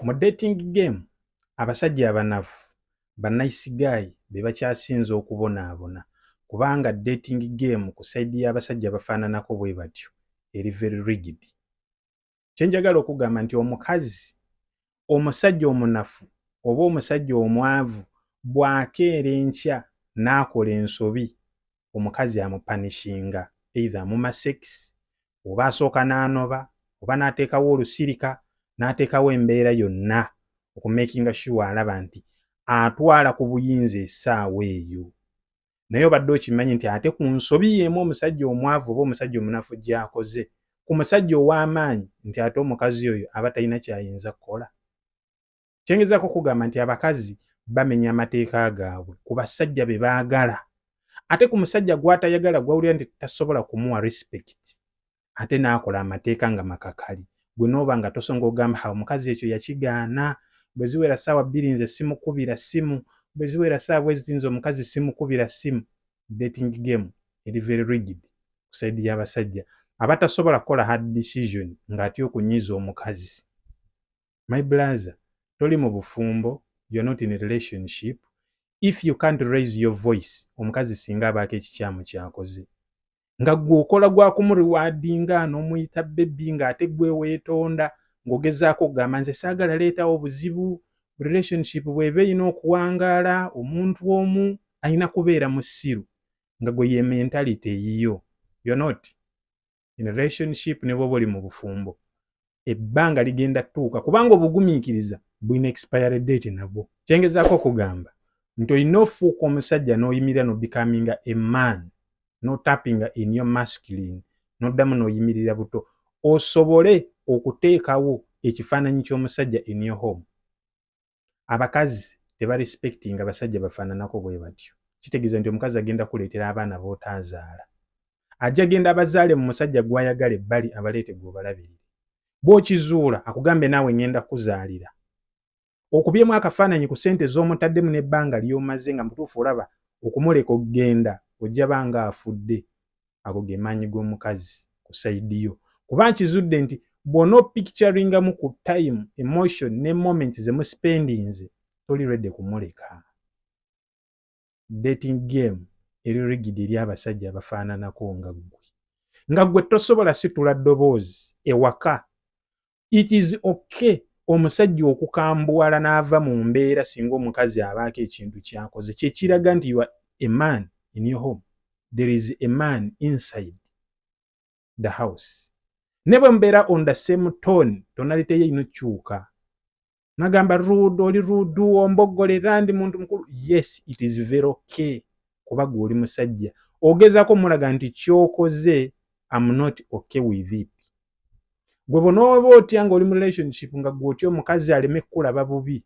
Mu dating game abasajja abanafu nice guy be bakyasinze okubonaabona kubanga dating game ku side y'abasajja bafaananako bwe batyo eri very rigid. Kye njagala okugamba nti omusajja omunafu oba omusajja omwavu bw'akeera enkya n'akola ensobi omukazi amupanishinga either amuma sex oba asooka n'anoba oba n'ateekawo olusirika n'ateekawo embeera yonna okumakinga sure alaba nti atwala ku buyinza essaawa eyo. Naye obadde okimanyi nti ate ku nsobi y'emu omusajja omwavu oba omusajja omunafu gy'akoze ku musajja ow'amaanyi nti ate omukazi oyo aba talina kyayinza kukola. Kyengezaako kugamba nti abakazi bamenya amateeka gaabwe ku basajja be baagala, ate ku musajja gw'atayagala gw'awulira nti tasobola kumuwa respect ate n'akola amateeka nga makakali. Gwe n'oba nga tosonga ogamba omukazi ekyo yakigaana, bwe ziwera ssaawa 2 nze simukubira ssimu, bwe ziwera ssaawa eziti nze omukazi simukubira ssimu. Dating game eri very rigid ku side y'abasajja abatasobola kukola hard decision ng'atya okunyiza omukazi. My brother, toli mu bufumbo, you're not in a relationship. If you can't raise your voice, omukazi singa abaako ekikyamu kyakoze nga gwe okola gwa kumuriwaadinga n'omuyita baby ng'ate gwe weetonda ng'ogezaako okugamba nze saagala leetawo obuzibu, relationship bw'eba erina okuwangaala, omuntu omu alina kubeera musiru nga gwe ye mentality eyiyo. You're not in a relationship ne bw'oba oli mu bufumbo. Ebbanga ligenda tuuka kubanga obugumiikiriza bulina expiry date nabwo. Kyengezaako okugamba nti olina ofuuka omusajja n'oyimirira n'obecominga a man, no tapping in your masculine, n'oddamu n'oyimirira buto osobole okuteekawo ekifaananyi ky'omusajja in your home. Abakazi tebarespectinga basajja bafaananako bwe batyo. Kitegeeza nti omukazi agenda kuleetera abaana b'otaazaala, ajja agenda abazaale mu musajja gw'ayagala ebbali abaleete gw'obalabirira. Bw'okizuula akugambe naawe ngenda kuzaalira, okubyemu akafaananyi ku ssente z'omutaddemu n'ebbanga ly'omaze nga mutuufu olaba okumuleka okugenda ojja banga afudde. Ago ge maanyi g'omukazi ku sayidi yo kuba nkizudde nti bw'ona opicturingamu ku time, emotion ne moments ze muspendinze toli ready kumuleka. Dating game eri rigid eri abasajja abafaananako nga gwe tosobola situla ddoboozi ewaka. It is okay omusajja okukambuwala n'ava mu mbeera singa omukazi abaako ekintu kyakoze kye kiraga nti you are a man in your home. There is a man inside the house. Ne bwe mbeera on the same tone, tonalite ye inokyuka. Nagamba rude, oli rude, ombogolera ndi muntu mukulu. Yes, it is very okay kuba gwe oli musajja. Ogezaako mulaga nti kyokoze I'm not okay with it. Gwe bonooba otya nga oli mu relationship nga gwe otya omukazi aleme kulaba bubi.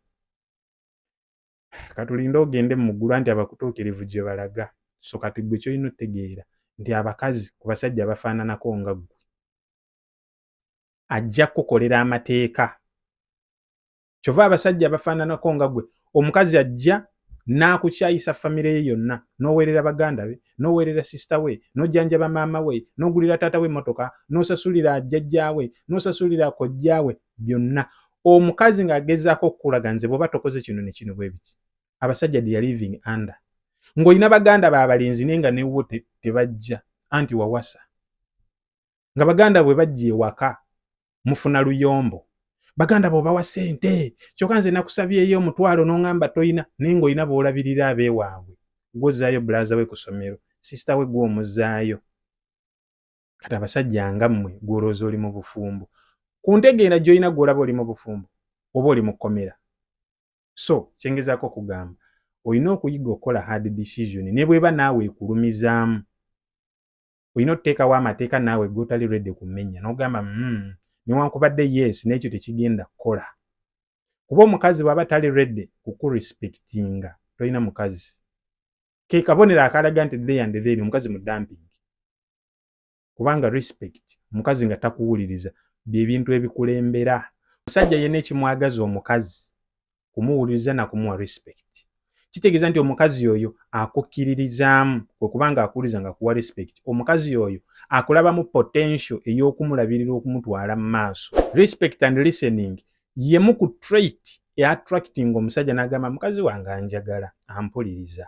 Katulinde ogende mu ggulu anti abakutuukirivu gye balaga. So kati gwe kyolina otegeera nti abakazi ku basajja bafaananako nga gwe ajja kukolera amateeka. Kyova abasajja bafaananako nga gwe omukazi ajja n'akukyayisa famire ye yonna, n'oweerera baganda be, n'oweerera sisita we, n'ojjanjaba maama we, n'ogulira taata we emmotoka, n'osasulira jjajja we, n'osasulira kojja we, byonna. Omukazi ng'agezaako okukulaga nze bw'oba tokoze kino ne kino bwe biti. Abasajja they are living under. Ng'olina baganda b'abalenzi naye nga newo tebajja anti wawasa. Nga baganda bwe bajja ewaka mufuna luyombo. Baganda bw'obawa ssente kyokka nze nakusabyeyo omutwalo n'oŋŋamba toyina naye ng'olina b'olabirira abeewaabwe. Gw'ozzaayo bulaza we ku ssomero, sisita we gw'omuzaayo. Kati abasajja nga mmwe gw'olowooza oli mu bufumbo. Ku ntegeera gy'olina gw'olaba oli mu bufumbo oba oli mu kkomera. So kyengezaako okugamba olina okuyiga okukola hard decision ne bw'eba naawe ekulumizaamu. Olina okuteekawo amateeka naawe g'otali ready kumenya n'ogamba newankubadde yes n'ekyo tekigenda kukola. Kuba omukazi bw'aba tali ready kukurespectinga tolina mukazi. Ke kabonero akalaga nti there and there omukazi mu dumping. Kubanga respect omukazi nga takuwuliriza bye bintu ebikulembera. Omusajja yenna ekimwagaza omukazi kumuwuliriza na kumuwa respect. Kitegeeza nti omukazi oyo akukkiririzaamu kwe kubanga akuwuliriza nga kuwa respect. Omukazi oyo akulabamu potential ey'okumulabirira okumutwala mu maaso. Respect and listening yemu ku trait attracting omusajja n'agamba mukazi wange anjagala ampuliriza.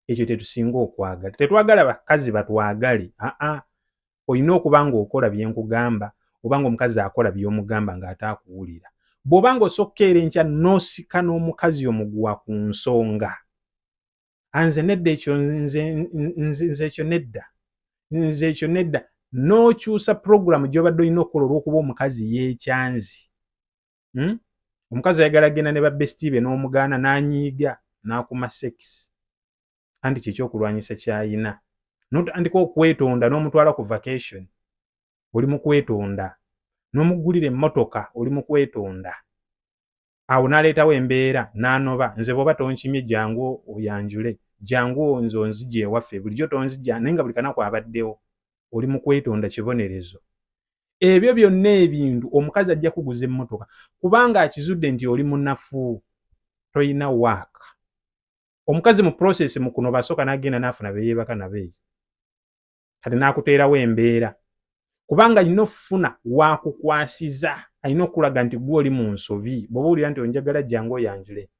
Ekyo tetusinga okwagala. Tetwagala bakazi batwagale. Olina okuba ng'okola bye nkugamba oba ng'omukazi akola by'omugamba ng'ataakuwulira. Bw'oba ng'osokkeera enkya n'osika n'omukazi omuguwa ku nsonga, nze nedda ekyo nze ekyo nedda, n'okyusa puroguramu gy'obadde olina okukola olw'okuba omukazi yeekyanzi. Omukazi ayagala genda ne babbesiti be n'omugaana n'anyiiga n'akuma sekisi. Anti kyekyokulwanyisa ky'ayina. N'otandika okwetonda n'omutwala ku vacation, oli mu kwetonda. N'omugulira emmotoka, oli mu kwetonda. Awo n'aleetawo embeera n'anoba, nze bw'oba tonkimye jangu oyanjule, jangu nze onzigye ewaffe, bulijjo tonzijja, naye nga buli kanaku abaddewo. Oli mu kwetonda kibonerezo. Ebyo byonna ebintu omukazi ajja kuguza emmotoka kubanga akizudde nti oli munafu, toyina waaka. Omukazi mu process mu kuno basooka n'agenda n'afuna be yeebaka nabo eyo. Kati n'akuteerawo embeera. Kubanga alina okufuna waakukwasiza, alina okulaga nti gwe oli mu nsobi. Bw'oba owulira nti onjagala jangu oyanjule,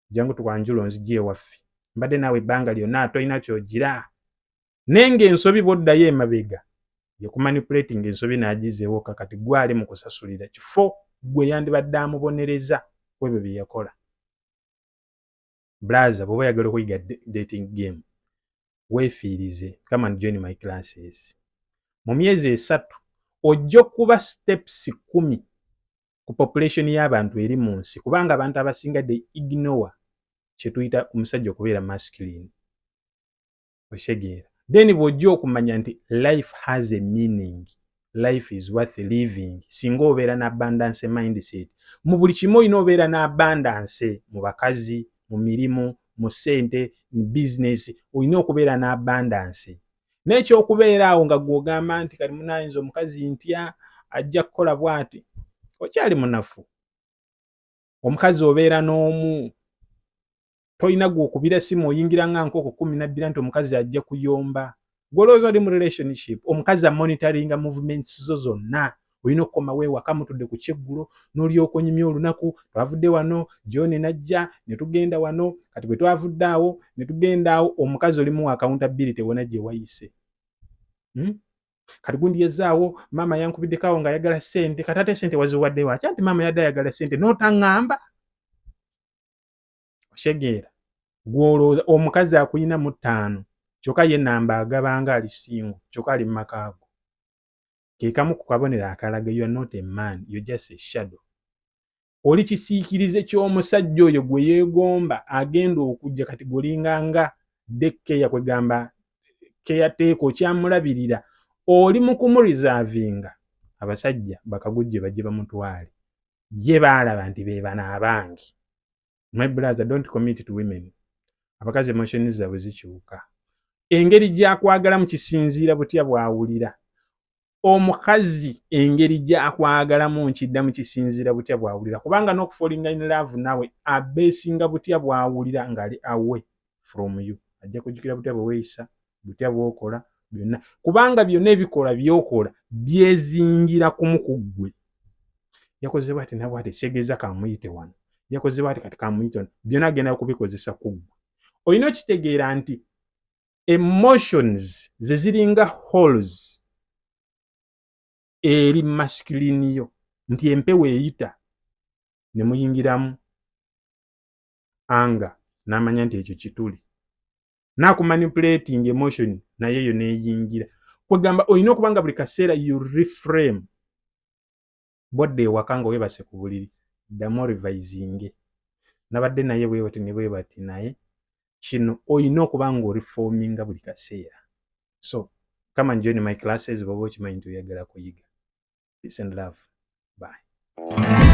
jangu tukwanjula onzigye ewaffe. Mbadde naawe ebbanga lyonna toyina ky'ogira. Naye ng'ensobi bw'oddayo emabega, ye kumanipulating ensobi n'agizeewo kakati gwe ali mu kusasulira kifo gwe yandibadde amubonereza ku ebyo bye yakola. Blaza bw'oba oyagala okuyiga dating game, weefiirize, come and join my classes. Mu myezi 3 ojja kuba steps 10 ku population y'abantu eri mu nsi, kubanga abantu abasinga they ignore kye tuyita omusajja okubeera masculine. Oshegeera. Then bw'ojja okumanya nti life has a meaning, life is worth living, singa obeera n'abundance mindset. Mu buli kimu olina obeera n'abundance, mu bakazi, mu mirimu, mu ssente, mu business, olina okubeera n'abundance. N'ekyokubeera awo nga gw'ogamba nti kali munayinza omukazi ntya ajja kukola bw'ati, okyali munafu. Omukazi obeera n'omu, toyina gw'okubira simu oyingira nga nkoko 12 nti omukazi ajja kuyomba. Gw'olowooza oli mu relationship, omukazi amonitoringa movements zo zonna. Olina okukomawo ewaka mutudde ku kyeggulo n'olyoka onyumya olunaku, twavudde wano, John najja, ne tugenda wano, kati bwe twavudde awo, ne tugenda awo. Omukazi olimu accountability wona gye wayise. Kati gundi yazaawo, maama yankubiddeko awo ng'ayagala ssente, kati ate ssente waziwadde wa? Kyanti maama yadde ayagala ssente n'otaŋŋamba. Oshegeera. Gw'olowooza omukazi akuyina mu 5, kyokka ye nnamba agabanga ali single, kyokka ali mu makaago. Ke kamu ku kabonero akalaga you are not a man, you're just a shadow. Oli kisiikirize ky'omusajja oyo gwe yeegomba agenda okujja, kati golinganga dekkeya kwegamba caretaker okyamulabirira, oli mu kumureservinga abasajja bakagujje bajje bamutwale. Ye baalaba nti be bano abangi. My brother, don't commit to women. Abakazi emotions zaabwe zikyuka. Engeri gy'akwagalamu kisinziira butya bw'awulira. Omukazi engeri gy'akwagalamu nkiddamu kisinziira butya bw'awulira. Kubanga n'okufallinga in love nawe abeesinga butya bw'awulira ngali away from you. Ajja kujjukira butya bwe weeyisa, butya bw'okola byonna. Kubanga byonna ebikola by'okola byezingira kumu ku ggwe. Yakoze bw'ati na bw'ati, kitegeeza kamuyite wano. Yakoze bw'ati kati kamuyite wano. Byonna agenda kubikozesa ku ggwe. Olina okitegeera nti emotions ze ziringa holes eri masculine yo, nti empewo eyita ne muyingiramu anga n'amanya nti ekyo kituli. N'akumanipulating emotion naye yo neeyingira. Kwegamba olina okubanga buli kaseera you reframe. Bodde ewaka nga weebase ku buliri, ddamu revisinge. Nabadde naye bwebati ne bwebati naye kino olina okuba ng'oriforminga buli kaseera. So, come and join my classes bw'oba okimanyi nti oyagala kuyiga. Peace and love. Bye.